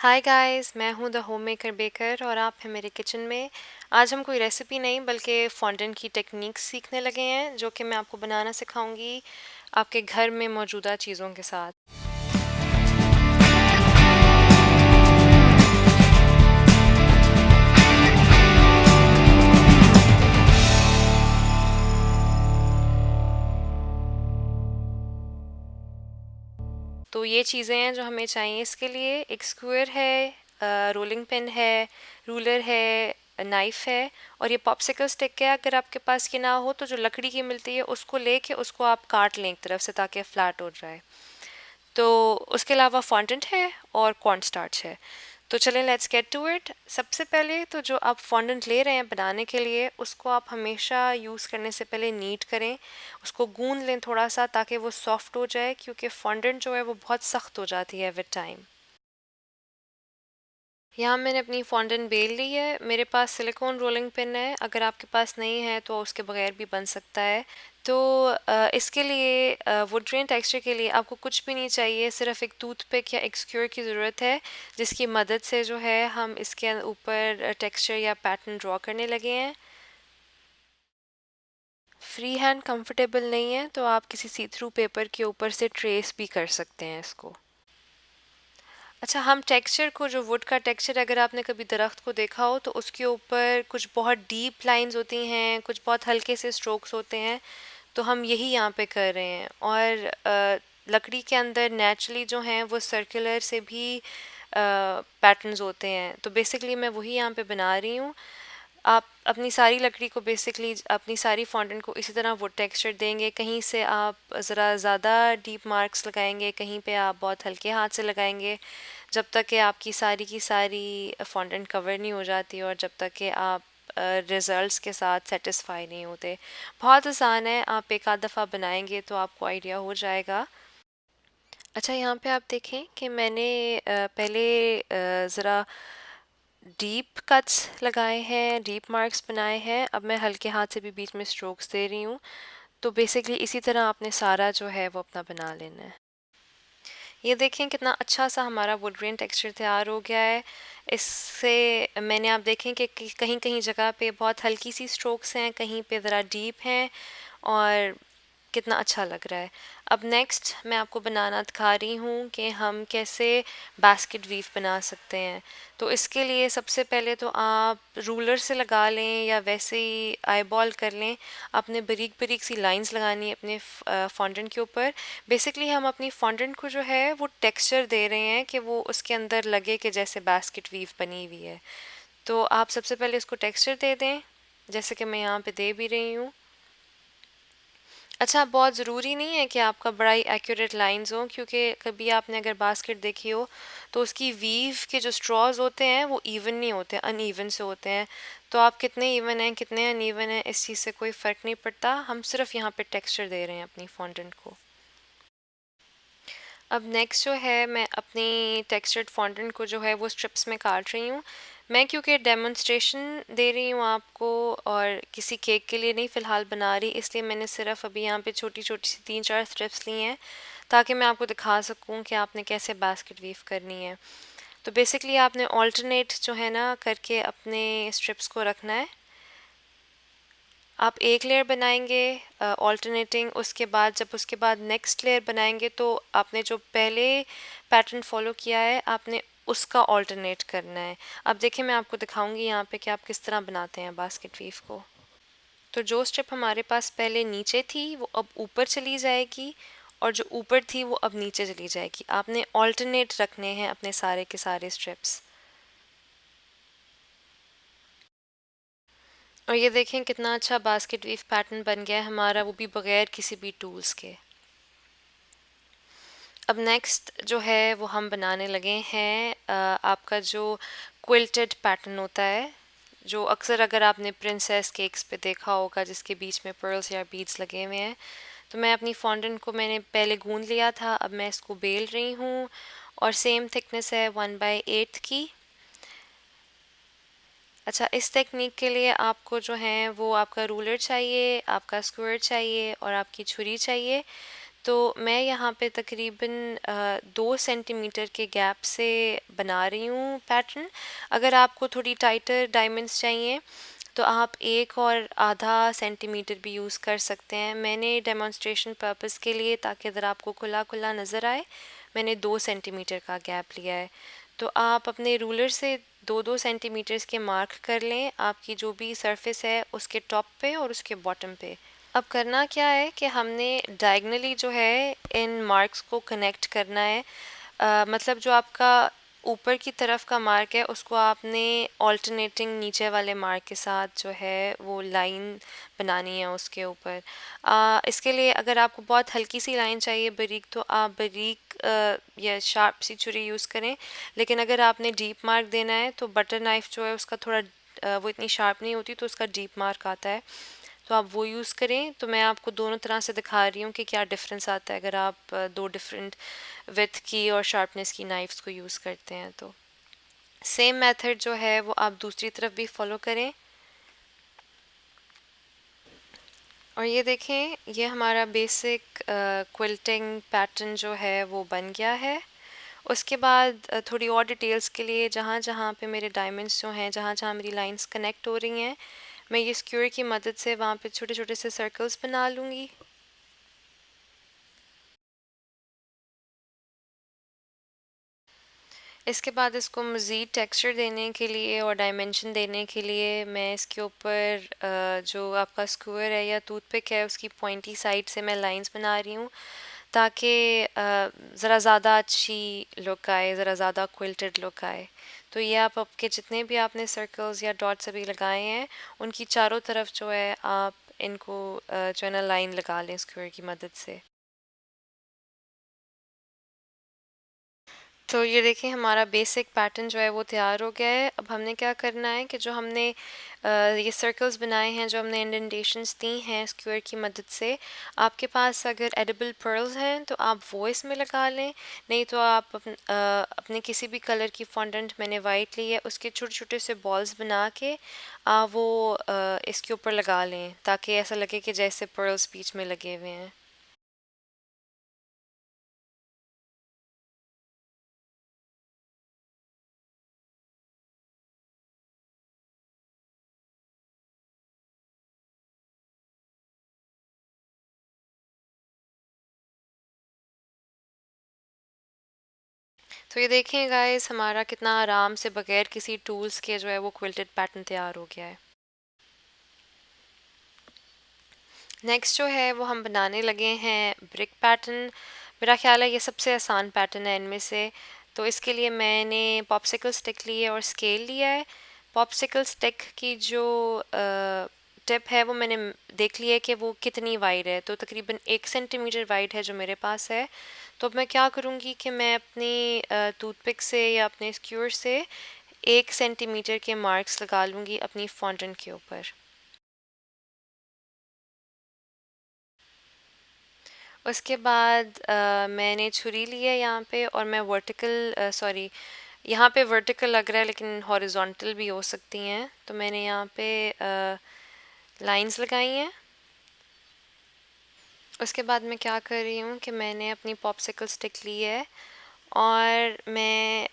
Hi guys, मैं हूँ the home maker baker और आप हैं मेरे किचन में। आज हम कोई रेसिपी नहीं बल्कि फॉन्डेंट की टेक्निक्स सीखने लगे हैं जो कि मैं आपको बनाना सिखाऊंगी आपके घर में मौजूदा चीज़ों के साथ। तो ये चीज़ें हैं जो हमें चाहिए इसके लिए। एक स्क्वायर है, रोलिंग पिन है, रूलर है, नाइफ है और ये पॉप्सिकल स्टिक है। अगर आपके पास ये ना हो तो जो लकड़ी की मिलती है उसको लेके उसको आप काट लें एक तरफ से ताकि फ्लैट हो जाए। तो उसके अलावा फॉन्डेंट है और कॉर्न स्टार्च है। तो चलें, लेट्स गेट टू इट। सबसे पहले तो जो आप फॉन्डेंट ले रहे हैं बनाने के लिए उसको आप हमेशा यूज़ करने से पहले नीट करें, उसको गूंद लें थोड़ा सा ताकि वो सॉफ्ट हो जाए, क्योंकि फॉन्डेंट जो है वो बहुत सख्त हो जाती है विद टाइम। यहाँ मैंने अपनी फॉन्डेंट बेल ली है। मेरे पास सिलिकॉन रोलिंग पिन है, अगर आपके पास नहीं है तो उसके बगैर भी बन सकता है। तो इसके लिए वुड ग्रेन टेक्सचर के लिए आपको कुछ भी नहीं चाहिए, सिर्फ एक टूथपिक या एक स्क्यूर की ज़रूरत है, जिसकी मदद से जो है हम इसके ऊपर टेक्सचर या पैटर्न ड्रॉ करने लगे हैं। फ्री हैंड कंफर्टेबल नहीं है तो आप किसी सी थ्रू पेपर के ऊपर से ट्रेस भी कर सकते हैं इसको। अच्छा, हम टेक्सचर को, जो वुड का टेक्सचर, अगर आपने कभी दरख्त को देखा हो तो उसके ऊपर कुछ बहुत डीप लाइंस होती हैं, कुछ बहुत हल्के से स्ट्रोक्स होते हैं, तो हम यही यहाँ पे कर रहे हैं। और लकड़ी के अंदर नेचुरली जो हैं वो सर्कुलर से भी पैटर्न्स होते हैं, तो बेसिकली मैं वही यहाँ पे बना रही हूँ। आप अपनी सारी लकड़ी को, बेसिकली अपनी सारी फॉन्डेंट को इसी तरह वुड टेक्सचर देंगे। कहीं से आप ज़रा ज़्यादा डीप मार्क्स लगाएंगे, कहीं पे आप बहुत हल्के हाथ से लगाएंगे, जब तक कि आपकी सारी की सारी फॉन्डेंट कवर नहीं हो जाती और जब तक कि आप रिज़ल्ट्स के साथ सेटिस्फाई नहीं होते। बहुत आसान है, आप एक आध दफ़ा बनाएंगे तो आपको आइडिया हो जाएगा। अच्छा, यहाँ पे आप देखें कि मैंने पहले ज़रा डीप कट्स लगाए हैं, डीप मार्क्स बनाए हैं। अब मैं हल्के हाथ से भी बीच में स्ट्रोक्स दे रही हूँ। तो बेसिकली इसी तरह आपने सारा जो है वो अपना बना लेना है। ये देखें कितना अच्छा सा हमारा वुड ग्रेन टेक्सचर तैयार हो गया है। इससे मैंने, आप देखें कि कहीं कहीं जगह पे बहुत हल्की सी स्ट्रोक्स हैं, कहीं पे ज़रा डीप हैं और कितना अच्छा लग रहा है। अब नेक्स्ट मैं आपको बनाना दिखा रही हूँ कि हम कैसे बास्केट वीव बना सकते हैं। तो इसके लिए सबसे पहले तो आप रूलर से लगा लें या वैसे ही आई बॉल कर लें। आपने बारीक बारीक सी लाइंस लगानी है अपने फॉन्डेंट के ऊपर। बेसिकली हम अपनी फॉन्डेंट को जो है वो टेक्सचर दे रहे हैं कि वो उसके अंदर लगे कि जैसे बास्केट वीव बनी हुई है। तो आप सबसे पहले इसको टेक्सचर दे दें, जैसे कि मैं यहाँ पे दे भी रही हूँ। अच्छा, बहुत ज़रूरी नहीं है कि आपका बड़ा ही एक्यूरेट लाइंस हो, क्योंकि कभी आपने अगर बास्केट देखी हो तो उसकी वीव के जो स्ट्रॉज होते हैं वो इवन नहीं होते, अनइवन से होते हैं। तो आप कितने इवन हैं कितने अनइवन हैं इस चीज़ से कोई फ़र्क नहीं पड़ता, हम सिर्फ यहाँ पे टेक्सचर दे रहे हैं अपनी फॉन्डेंट को। अब नेक्स्ट जो है, मैं अपनी टेक्सचर्ड फॉन्डेंट को जो है वो स्ट्रिप्स में काट रही हूँ। मैं क्योंकि डेमोन्स्ट्रेशन दे रही हूँ आपको और किसी केक के लिए नहीं फ़िलहाल बना रही, इसलिए मैंने सिर्फ अभी यहाँ पे छोटी छोटी सी 3-4 स्ट्रिप्स ली हैं ताकि मैं आपको दिखा सकूँ कि आपने कैसे बास्केट वीव करनी है। तो बेसिकली आपने ऑल्टरनेट जो है ना करके अपने स्ट्रिप्स को रखना है। आप एक लेयर बनाएंगे ऑल्टरनेटिंग, उसके बाद जब उसके बाद नेक्स्ट लेयर बनाएंगे तो आपने जो पहले पैटर्न फॉलो किया है आपने उसका ऑल्टरनेट करना है। अब देखिए, मैं आपको दिखाऊंगी यहाँ पे कि आप किस तरह बनाते हैं बास्केट वीव को। तो जो स्ट्रिप हमारे पास पहले नीचे थी वो अब ऊपर चली जाएगी और जो ऊपर थी वो अब नीचे चली जाएगी। आपने ऑल्टरनेट रखने हैं अपने सारे के सारे स्ट्रिप्स। और ये देखें कितना अच्छा बास्केट वीव पैटर्न बन गया है हमारा, वो भी बगैर किसी भी टूल्स के। अब नेक्स्ट जो है वो हम बनाने लगे हैं आपका जो क्विल्टेड पैटर्न होता है, जो अक्सर अगर आपने प्रिंसेस केक्स पे देखा होगा जिसके बीच में पर्ल्स या बीड्स लगे हुए हैं। तो मैं अपनी फॉन्डेंट को मैंने पहले गूंद लिया था, अब मैं इसको बेल रही हूँ और सेम थिकनेस है 1/8 की। अच्छा, इस टेक्निक के लिए आपको जो है वो आपका रूलर चाहिए, आपका स्क्वायर चाहिए और आपकी छुरी चाहिए। तो मैं यहाँ पे तकरीबन 2 सेंटीमीटर के गैप से बना रही हूँ पैटर्न। अगर आपको थोड़ी टाइटर डायमंड्स चाहिए तो आप 1 और आधा सेंटीमीटर भी यूज़ कर सकते हैं। मैंने डेमोन्स्ट्रेशन पर्पस के लिए, ताकि अगर आपको खुला खुला नज़र आए, मैंने 2 सेंटीमीटर का गैप लिया है। तो आप अपने रूलर से 2-2 सेंटीमीटर्स के मार्क कर लें आपकी जो भी सरफेस है उसके टॉप पे और उसके बॉटम पे। अब करना क्या है कि हमने डायगनली जो है इन मार्क्स को कनेक्ट करना है। मतलब जो आपका ऊपर की तरफ का मार्क है उसको आपने ऑल्टरनेटिंग नीचे वाले मार्क के साथ जो है वो लाइन बनानी है उसके ऊपर। इसके लिए अगर आपको बहुत हल्की सी लाइन चाहिए बारीक, तो आप बारीक या शार्प सी छुरी यूज़ करें। लेकिन अगर आपने डीप मार्क देना है तो बटर नाइफ़ जो है उसका थोड़ा वो इतनी शार्प नहीं होती, तो उसका डीप मार्क आता है, तो आप वो यूज़ करें। तो मैं आपको दोनों तरह से दिखा रही हूँ कि क्या डिफरेंस आता है अगर आप दो डिफरेंट विड्थ की और शार्पनेस की नाइफ्स को यूज़ करते हैं। तो सेम मेथड जो है वो आप दूसरी तरफ भी फॉलो करें। और ये देखें, ये हमारा बेसिक क्विल्टिंग पैटर्न जो है वो बन गया है। उसके बाद थोड़ी और डिटेल्स के लिए जहाँ जहाँ पे मेरे डायमंड्स जो हैं, जहाँ जहाँ मेरी लाइंस कनेक्ट हो रही हैं, मैं ये स्क्यूर की मदद से वहाँ पे छोटे छोटे से सर्कल्स बना लूँगी। इसके बाद इसको मज़ीद टेक्सचर देने के लिए और डायमेंशन देने के लिए मैं इसके ऊपर जो आपका स्क्वायर है या टूथपिक है उसकी पॉइंटी साइड से मैं लाइंस बना रही हूँ, ताकि ज़रा ज़्यादा अच्छी लुक आए, ज़रा ज़्यादा क्विल्टेड लुक आए। तो ये आप आपके जितने भी आपने सर्कल्स या डॉट्स अभी लगाए हैं उनकी चारों तरफ जो है आप इनको जो है ना लाइन लगा लें स्क्वायर की मदद से। तो ये देखिए, हमारा बेसिक पैटर्न जो है वो तैयार हो गया है। अब हमने क्या करना है कि जो हमने ये सर्कल्स बनाए हैं, जो हमने इंडेंटेशंस दी हैं स्क्वायर की मदद से, आपके पास अगर एडिबल पर्ल्स हैं तो आप वो इसमें लगा लें। नहीं तो आप अपने किसी भी कलर की फॉन्डेंट, मैंने वाइट ली है, उसके छोटे छोटे से बॉल्स बना के आप वो इसके ऊपर लगा लें, ताकि ऐसा लगे कि जैसे पर्ल्स बीच में लगे हुए हैं। तो ये देखें गाइस, हमारा कितना आराम से बगैर किसी टूल्स के जो है वो क्विल्टेड पैटर्न तैयार हो गया है। नेक्स्ट जो है वो हम बनाने लगे हैं ब्रिक पैटर्न। मेरा ख्याल है ये सबसे आसान पैटर्न है इनमें से। तो इसके लिए मैंने पॉप्सिकल स्टिक ली है और स्केल लिया है। पॉप्सिकल स्टिक की जो टिप है वो मैंने देख लिया है कि वो कितनी वाइड है, तो तकरीबन 1 सेंटीमीटर वाइड है जो मेरे पास है। तो अब मैं क्या करूँगी कि मैं अपनी टूथपिक से या अपने स्क्यूर से 1 सेंटीमीटर के मार्क्स लगा लूँगी अपनी फॉन्टेंट के ऊपर। उसके बाद मैंने छुरी ली है यहाँ पे, और मैं वर्टिकल सॉरी, यहाँ पे वर्टिकल लग रहा है लेकिन हॉरिजॉन्टल भी हो सकती हैं, तो मैंने यहाँ पे लाइंस लगाई हैं। उसके बाद मैं क्या कर रही हूँ कि मैंने अपनी पॉप्सिकल स्टिक ली है और मैं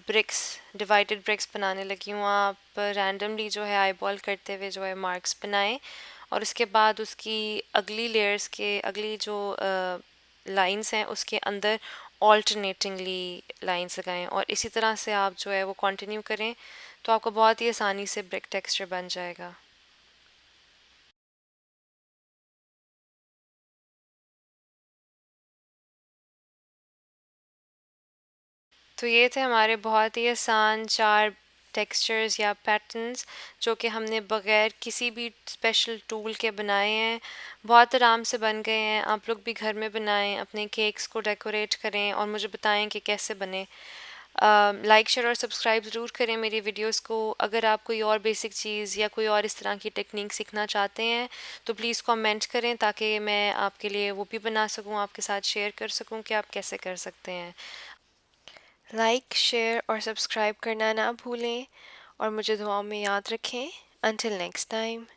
ब्रिक्स, डिवाइडेड ब्रिक्स बनाने लगी हूँ। आप रैंडमली जो है आई बॉल करते हुए जो है मार्क्स बनाएं, और उसके बाद उसकी अगली लेयर्स के अगली जो लाइंस हैं उसके अंदर ऑल्टरनेटिंगली लाइंस लगाएं, और इसी तरह से आप जो है वो कंटिन्यू करें, तो आपको बहुत ही आसानी से ब्रिक टेक्सचर बन जाएगा। तो ये थे हमारे बहुत ही आसान 4 टेक्सचर्स या पैटर्न्स, जो कि हमने बग़ैर किसी भी स्पेशल टूल के बनाए हैं। बहुत आराम से बन गए हैं। आप लोग भी घर में बनाएं, अपने केक्स को डेकोरेट करें और मुझे बताएं कि कैसे बने। लाइक शेयर और सब्सक्राइब ज़रूर करें मेरी वीडियोस को। अगर आप कोई और बेसिक चीज़ या कोई और इस तरह की टेक्निक सीखना चाहते हैं तो प्लीज़ कमेंट करें, ताकि मैं आपके लिए वो भी बना सकूं, आपके साथ शेयर कर सकूं कि आप कैसे कर सकते हैं। लाइक शेयर और सब्सक्राइब करना ना भूलें, और मुझे दुआओं में याद रखें। Until next time.